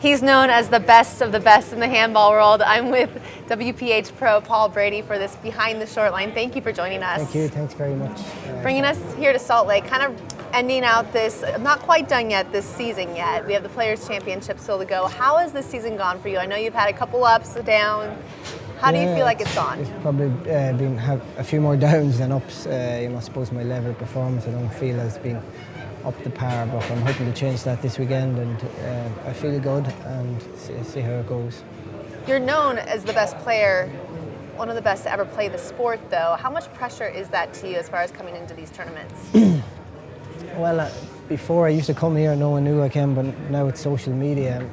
He's known as the best of the best in the handball world. I'm with WPH pro Paul Brady for this Behind the Short Line. Thank you for joining us. Thank you. Thanks very much. Bringing us here to Salt Lake, kind of ending out this, not quite done yet, this season yet. We have the Players' Championship still to go. How has this season gone for you? I know you've had a couple ups, downs. How do you feel like it's gone? It's probably been a few more downs than ups. I suppose my level of performance I don't feel has been up to par, but I'm hoping to change that this weekend, and I feel good and see how it goes. You're known as the best player, one of the best to ever play the sport, though. How much pressure is that to you as far as coming into these tournaments? Well, before I used to come here, no one knew I came, but now it's social media.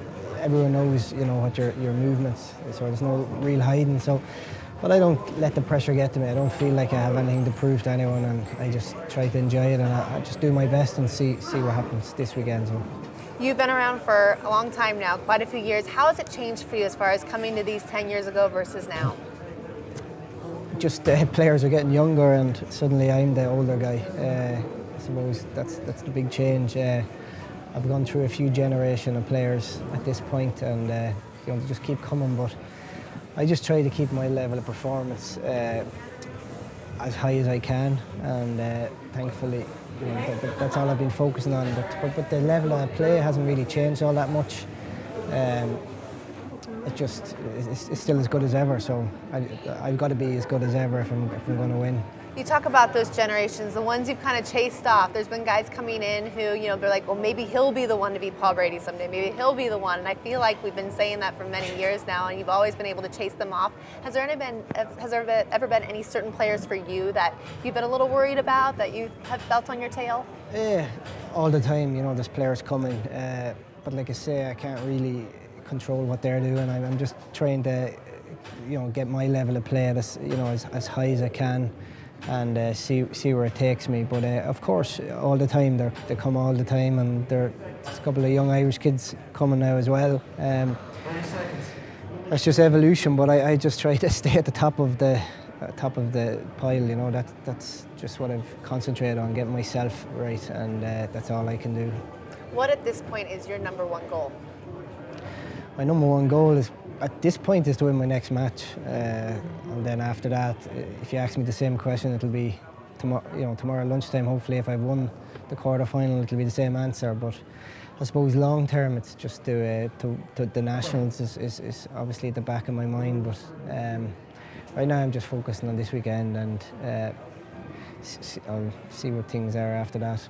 Everyone knows, what your movements, so there's no real hiding. But I don't let the pressure get to me. I don't feel like I have anything to prove to anyone, and I just try to enjoy it, and I just do my best and see what happens this weekend. So. You've been around for a long time now, quite a few years. How has it changed for you as far as coming to these 10 years ago versus now? Just players are getting younger, and suddenly I'm the older guy. I suppose that's the big change. I've gone through a few generations of players at this point, and they just keep coming. But I just try to keep my level of performance as high as I can, and thankfully, that's all I've been focusing on. But the level of play hasn't really changed all that much. It's still as good as ever. So I've got to be as good as ever if I'm going to win. You talk about those generations, the ones you've kind of chased off. There's been guys coming in who, they're like, well, maybe he'll be the one to beat Paul Brady someday. Maybe he'll be the one. And I feel like we've been saying that for many years now, and you've always been able to chase them off. Has there ever been any certain players for you that you've been a little worried about, that you have felt on your tail? Yeah, all the time. There's players coming. But like I say, I can't really control what they're doing. I'm just trying to, get my level of play as high as I can, and see where it takes me. But of course, all the time they come all the time, and there's a couple of young Irish kids coming now as well. That's just evolution. But I just try to stay at the top of the pile. That's just what I've concentrated on, getting myself right, and that's all I can do. What at this point is your number one goal? My number one goal at this point is to win my next match, and then after that, if you ask me the same question, it'll be tomorrow lunchtime. Hopefully, if I've won the quarter-final, it'll be the same answer. But I suppose long term, it's just to the nationals is obviously at the back of my mind. But right now, I'm just focusing on this weekend, and I'll see what things are after that.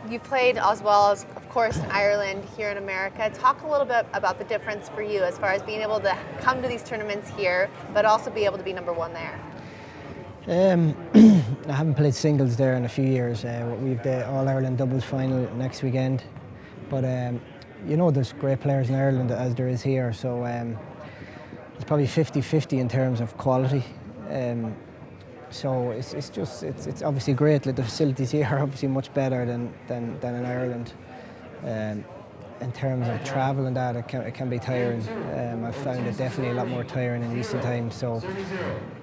You've played as well as, of course, in Ireland, here in America. Talk a little bit about the difference for you as far as being able to come to these tournaments here, but also be able to be number one there. I haven't played singles there in a few years. We've the All-Ireland doubles final next weekend. But, there's great players in Ireland as there is here, so it's probably 50-50 in terms of quality. So it's obviously great. Like, the facilities here are obviously much better than in Ireland. In terms of travel and that, it can be tiring. I've found it definitely a lot more tiring in recent times. So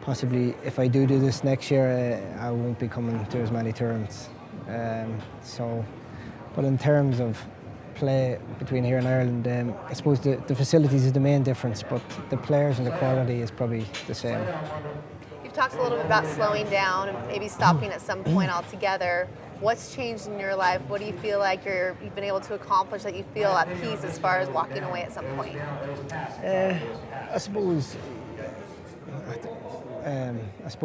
possibly if I do this next year, I won't be coming to as many tournaments. But in terms of play between here and Ireland, I suppose the facilities is the main difference, but the players and the quality is probably the same. You've talked a little bit about slowing down and maybe stopping at some point altogether. What's changed in your life? What do you feel like you've been able to accomplish that you feel at peace as far as walking away at some point? I suppose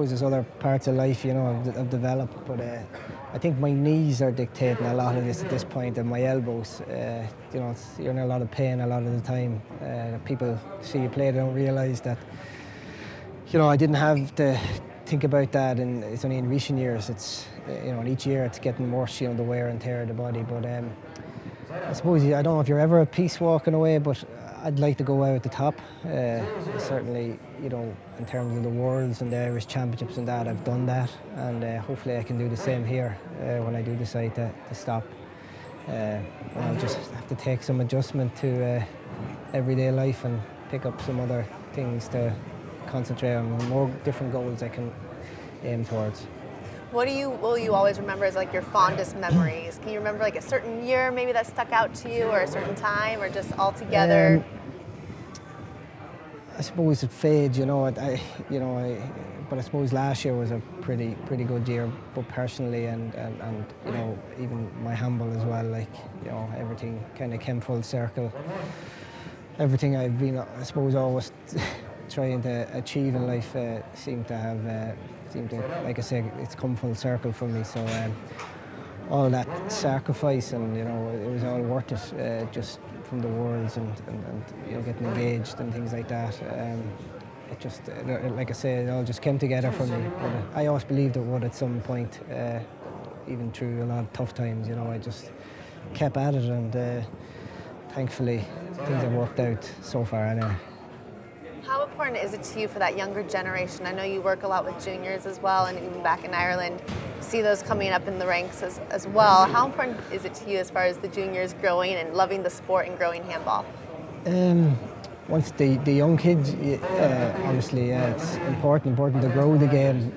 there's other parts of life, I've developed, but I think my knees are dictating a lot of this at this point, and my elbows. You're in a lot of pain a lot of the time. People see you play, they don't realise that. I didn't have to think about that, and it's only in recent years. It's and each year it's getting worse. The wear and tear of the body. But I suppose I don't know if you're ever at peace walking away, but I'd like to go out at the top. Certainly, in terms of the Worlds and the Irish Championships and that, I've done that, and hopefully I can do the same here when I do decide to stop. I'll just have to take some adjustment to everyday life and pick up some other things to concentrate on, more different goals I can aim towards. What will you always remember as like your fondest memories? Can you remember like a certain year maybe that stuck out to you, or a certain time, or just all together? I suppose it fades, but I suppose last year was a pretty good year, both personally and even my handball as well. Like, everything kind of came full circle. Everything I've been, I suppose, always trying to achieve in life seemed to, like I say, it's come full circle for me. So all that sacrifice, and it was all worth it, just from the worlds and getting engaged and things like that. It just, like I say, it all just came together for me. But I always believed it would at some point, even through a lot of tough times. I just kept at it, and thankfully things have worked out so far anyway. How important is it to you for that younger generation? I know you work a lot with juniors as well, and even back in Ireland, see those coming up in the ranks as well. How important is it to you as far as the juniors growing and loving the sport and growing handball? Once the young kids, obviously, it's important to grow the game.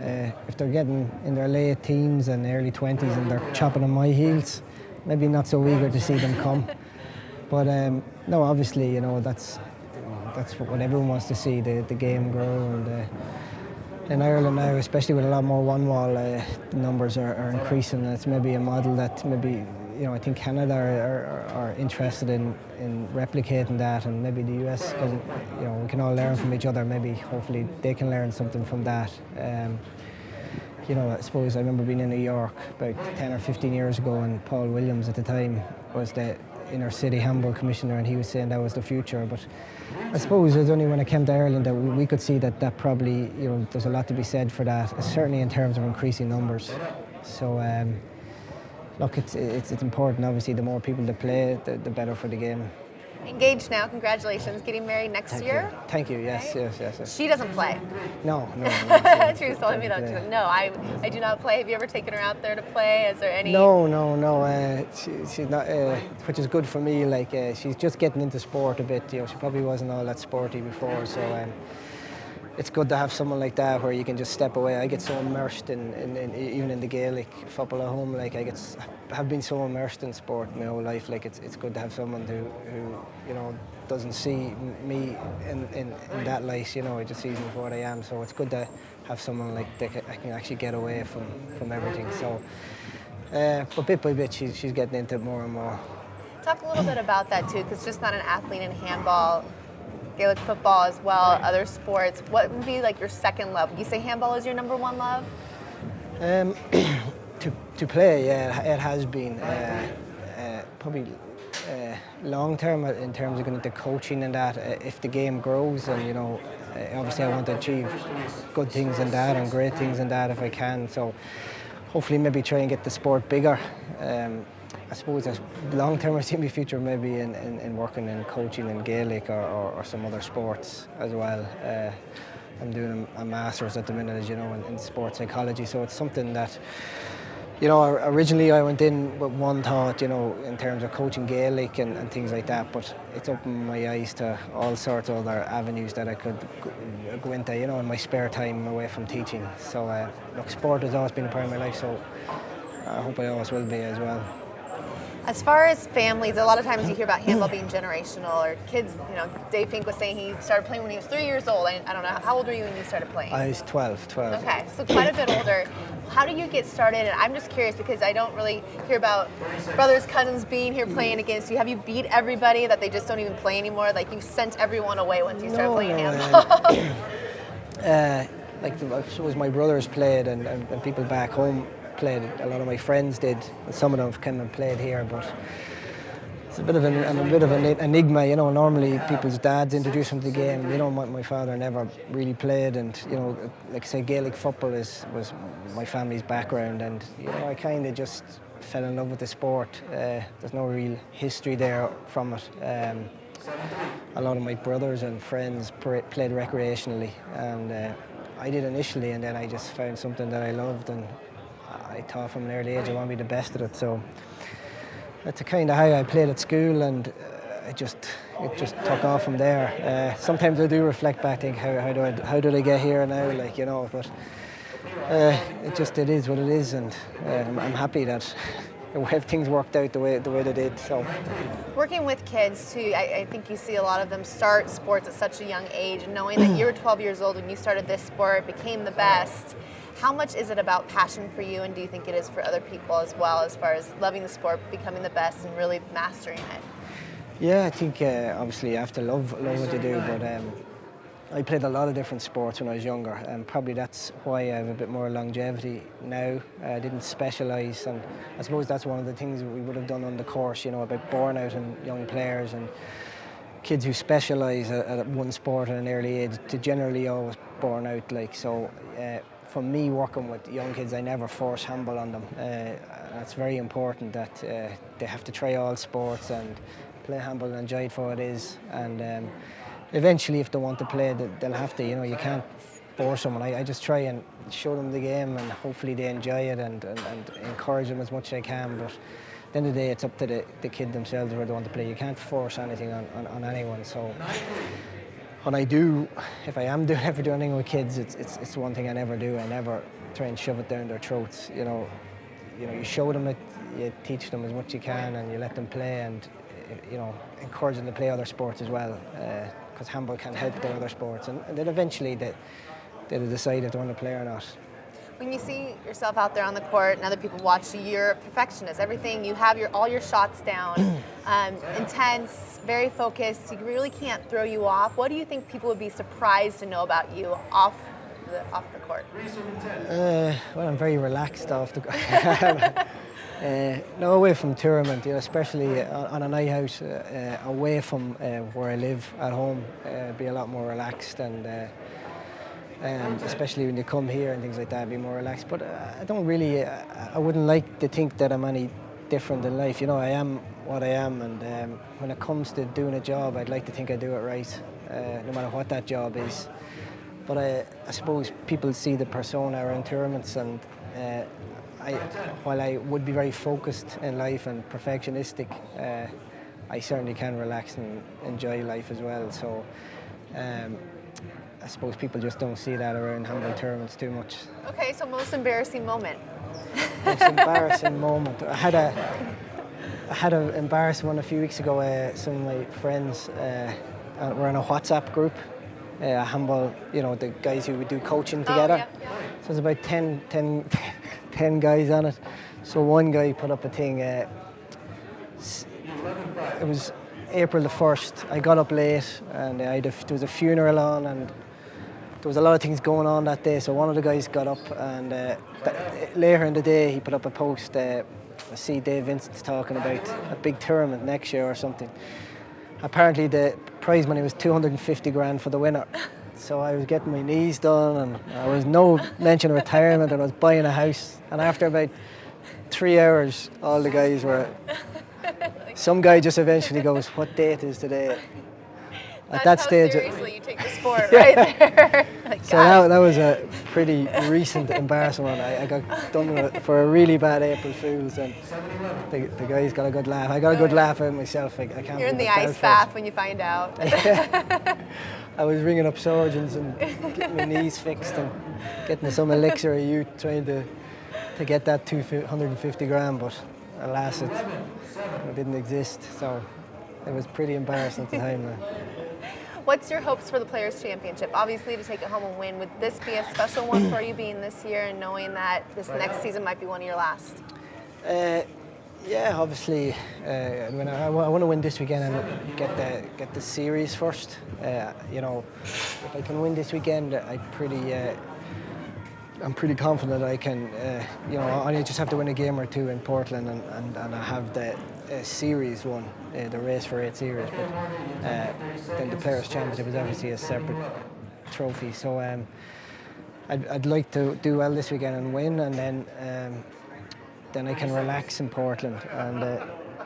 If they're getting in their late teens and early 20s and they're chopping on my heels, maybe not so eager to see them come. But no, obviously, that's what everyone wants to see, the game grow. And in Ireland now, especially with a lot more one-wall, the numbers are increasing. And it's maybe a model that maybe, I think Canada are interested in replicating that, and maybe the US can, we can all learn from each other. Maybe, hopefully, they can learn something from that. I suppose I remember being in New York about 10 or 15 years ago, and Paul Williams at the time was the inner city handball commissioner, and he was saying that was the future. But I suppose it's only when I came to Ireland that we could see that probably, there's a lot to be said for that, certainly in terms of increasing numbers. So look, it's important. Obviously, the more people that play, the better for the game. Engaged now, congratulations. Getting married next year? Thank you, yes, right? yes. She doesn't play? No. She was telling me that too. No, I do not play. Have you ever taken her out there to play? Is there any? No. She's not, which is good for me. Like, she's just getting into sport a bit. She probably wasn't all that sporty before, so it's good to have someone like that where you can just step away. I get so immersed in even in the Gaelic football at home. Like, I have been so immersed in sport my whole life. Like, it's good to have someone who doesn't see me in that light. It just sees me for what I am. So it's good to have someone like that I can actually get away from everything. So, but bit by bit, she's getting into it more and more. Talk a little bit about that too, because just not an athlete in handball. Gaelic football as well, other sports. What would be like your second love? Would you say handball is your number one love? To play, yeah, it has been. Probably long term in terms of going into coaching and that. If the game grows, and obviously I want to achieve good things in that and great things in that if I can. So hopefully maybe try and get the sport bigger. I suppose long term I see my future maybe in working in coaching in Gaelic or some other sports as well. I'm doing a master's at the minute, as you know, in sports psychology. So it's something that, originally I went in with one thought, in terms of coaching Gaelic and things like that. But it's opened my eyes to all sorts of other avenues that I could go into, in my spare time away from teaching. So look, sport has always been a part of my life. So I hope I always will be as well. As far as families, a lot of times you hear about handball being generational, or kids, Dave Fink was saying he started playing when he was 3 years old. I don't know, how old were you when you started playing? I was 12. Okay, so quite a bit older. How do you get started? And I'm just curious because I don't really hear about brothers, cousins being here playing against you. Have you beat everybody that they just don't even play anymore? Like, you sent everyone away once you started playing handball? Like, I suppose my brothers played and people back home played. A lot of my friends did, and some of them came and played here, but it's a bit of an enigma. Normally people's dads introduce them to the game. My father never really played, and like I say, Gaelic football was my family's background, and I kind of just fell in love with the sport. There's no real history there from it. A lot of my brothers and friends played recreationally, and I did initially, and then I just found something that I loved, and I thought from an early age I want to be the best at it. So that's kind of how I played at school, and it just took off from there. Sometimes I do reflect back, think how did I get here now, but It is what it is, and I'm happy that things worked out the way they did. So, working with kids too, I think you see a lot of them start sports at such a young age, and knowing that you were 12 years old when you started this sport, became the best. How much is it about passion for you, and do you think it is for other people as well, as far as loving the sport, becoming the best, and really mastering it? Yeah, I think obviously you have to love what you do, but I played a lot of different sports when I was younger, and probably that's why I have a bit more longevity now. I didn't specialise, and I suppose that's one of the things we would have done on the course, you know, about burnout in young players and kids who specialise at one sport at an early age, to generally always burn out. Like, so for me, working with young kids, I never force handball on them. It's very important that they have to try all sports and play handball and enjoy it for what it is. And eventually, if they want to play, they'll have to. You know, you can't force someone. I just try and show them the game, and hopefully they enjoy it, and encourage them as much as I can. But at the end of the day, it's up to the kid themselves where they want to play. You can't force anything on anyone. So when I do, if I am ever doing anything with kids, it's one thing I never do. I never try and shove it down their throats. You know, you show them it, you teach them as much as you can, and you let them play, and you know, encourage them to play other sports as well, because handball can help their other sports, and then eventually they'll decide if they want to play or not. When you see yourself out there on the court and other people watch you, you're a perfectionist. Everything, you have all your shots down, intense, very focused. You really can't throw you off. What do you think people would be surprised to know about you off the court? Well, I'm very relaxed off the court. No, away from tournament, you know, especially on a night out, away from where I live at home, be a lot more relaxed, and especially when you come here and things like that, be more relaxed. But I don't really, I wouldn't like to think that I'm any different in life. You know, I am what I am, and when it comes to doing a job, I'd like to think I do it right, no matter what that job is. But I suppose people see the persona around tournaments, and while I would be very focused in life and perfectionistic, I certainly can relax and enjoy life as well. So I suppose people just don't see that around handball tournaments too much. Okay, so most embarrassing moment? Most embarrassing moment? I had an embarrassing one a few weeks ago. Some of my friends were in a WhatsApp group, handball, you know, the guys who would do coaching together. Oh, yeah. So there's about 10 guys on it. So one guy put up a thing, it was April the 1st. I got up late, and there was a funeral on, and there was a lot of things going on that day. So one of the guys got up, and later in the day he put up a post. I see Dave Vincent's talking about a big tournament next year or something. Apparently the prize money was 250 grand for the winner. So I was getting my knees done, and there was no mention of retirement, and I was buying a house. And after about 3 hours, all the guys were... Some guy just eventually goes, "What date is today?" At that stage, seriously you take the sport right there. Like, so that was a pretty recent embarrassing one. I got done for a really bad April Fool's, and the guys got a good laugh. I got a good laugh out of myself. I can't. You're in the ice bath when you find out. I was ringing up surgeons and getting my knees fixed and getting some elixir of youth, trying to get that 250 grand, but alas, it didn't exist. So it was pretty embarrassing at the time. What's your hopes for the Players' Championship? Obviously, to take it home and win. Would this be a special one for you, being this year and knowing that this next season might be one of your last? Yeah, obviously, I want to win this weekend and get the series first. You know, if I can win this weekend, I'm pretty confident I can. You know, I just have to win a game or two in Portland, and I have the series one, the race for 8 series. But then the Players' Championship is obviously a separate trophy. So I'd like to do well this weekend and win, and then I can relax in Portland and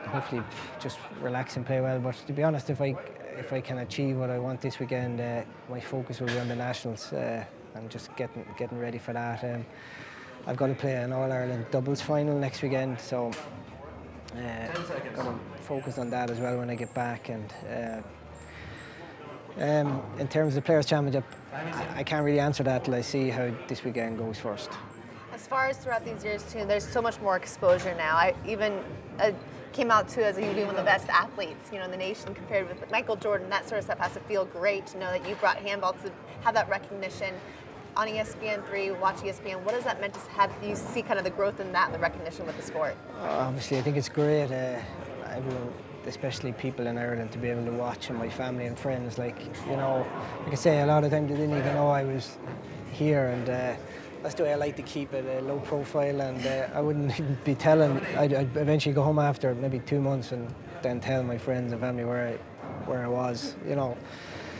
hopefully just relax and play well. But to be honest, if I can achieve what I want this weekend, my focus will be on the Nationals and just getting ready for that. I've got to play an All-Ireland doubles final next weekend, so I'm going to focus on that as well when I get back. And In terms of the Players' Championship, I can't really answer that till I see how this weekend goes first. As far as throughout these years too, there's so much more exposure now. I even came out too as you being one of the best athletes, in the nation compared with Michael Jordan. That sort of stuff has to feel great to know that you brought handball to have that recognition on ESPN3, Watch ESPN. What has that meant to have you see kind of the growth in that, and the recognition with the sport? Obviously, I think it's great. Everyone, especially people in Ireland, to be able to watch, and my family and friends. Like I say, a lot of times they didn't even know I was here, and that's the way I like to keep it, low profile, and I wouldn't even be telling. I'd eventually go home after maybe 2 months and then tell my friends and family where I was,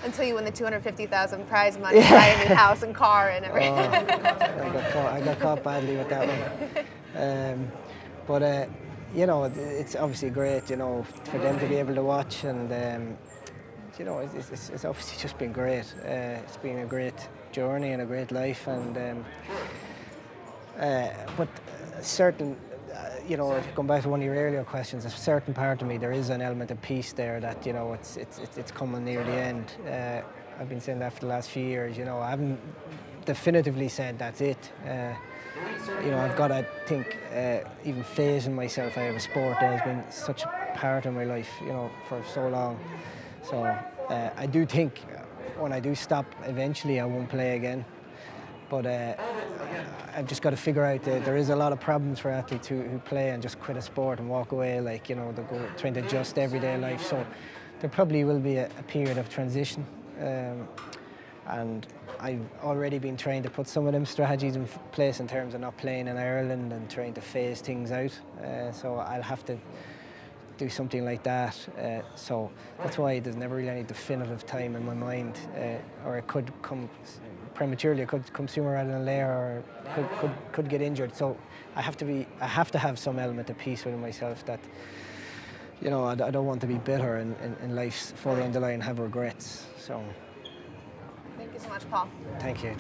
Until you win the $250,000 prize money, buy a new house and car and everything. I got caught badly with that one. But it's obviously great, for them to be able to watch, and it's obviously just been great. It's been a great journey and a great life, and but certain, going back to one of your earlier questions, a certain part of me, there is an element of peace there that it's coming near the end. I've been saying that for the last few years. I haven't definitively said that's it. I've got to think, even phasing myself out of a sport that has been such a part of my life, for so long. So I do think when I do stop, eventually I won't play again. But I've just got to figure out that there is a lot of problems for athletes who play and just quit a sport and walk away, they're trying to adjust everyday life. So there probably will be a period of transition. And I've already been trying to put some of them strategies in place in terms of not playing in Ireland and trying to phase things out. So I'll have to do something like that. So that's why there's never really any definitive time in my mind, or it could come prematurely, it could come sooner rather than later, or could get injured. So I have to have some element of peace within myself that, I don't want to be bitter in life further down the line and have regrets. So. Thank you so much, Paul. Thank you.